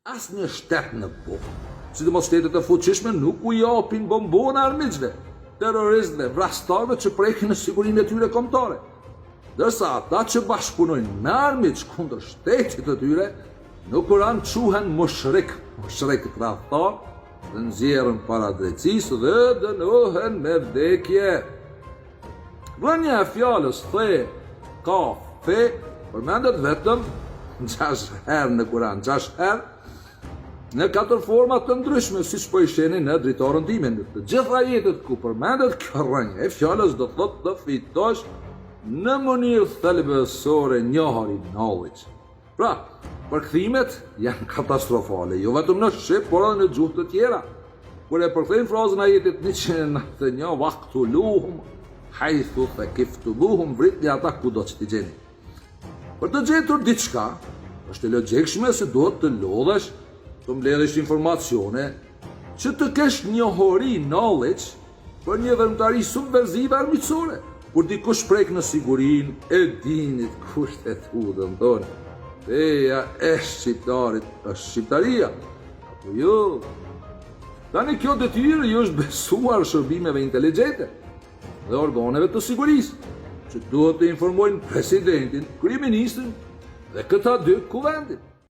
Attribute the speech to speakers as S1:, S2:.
S1: asnjë shtet në botë, sidomos shtetet e fuqishme, nuk u japin bombona armiqve, terroristëve, vrastarëve që prekin në sigurinë e tyre kombëtare. Dërsa ata që bashkëpunojnë me armiq kundër shtetit të tyre, në Kur'an quhen mushrik tradhtar, dhe nxjerrën para drejtësisë dhe dënohen me vdekje. Vënia e fjalës the, kaf, fe, përmendet vetëm 6 herë në Kur'an, 6 herë, në 4 forma të ndryshme, siç po i shihni në dritarën time. Në të gjitha jetët ku përmendet kjo rrënje e fjalës do thotë të fitosh në mënyrë thelbësore njohuri, knowledge. Pra, përkthimet janë katastrofale, jo vetëm në shqip, por edhe në gjuhë të tjera. Kur e përkthejmë frazën ajetit 191, waqtuluhum haythu thaqiftumuhum, vritni ata kudo që t'i gjeni. Për të gjetur diçka, është e logjikshme se duhet të lodhesh, të mbledhësh informacione, që të kesh njohuri, knowledge, për një veprimtari subversive armiqësore. Kur dikush prek në sigurinë e dinit kushtet hudën tonë, feja e shqiptarit është shqiptaria, apo jo. Tani kjo detyrë ju është besuar shërbimeve inteligjente dhe organeve të sigurisë, që duhet të informojnë presidentin, kryeministrin dhe këta dy kuvendit.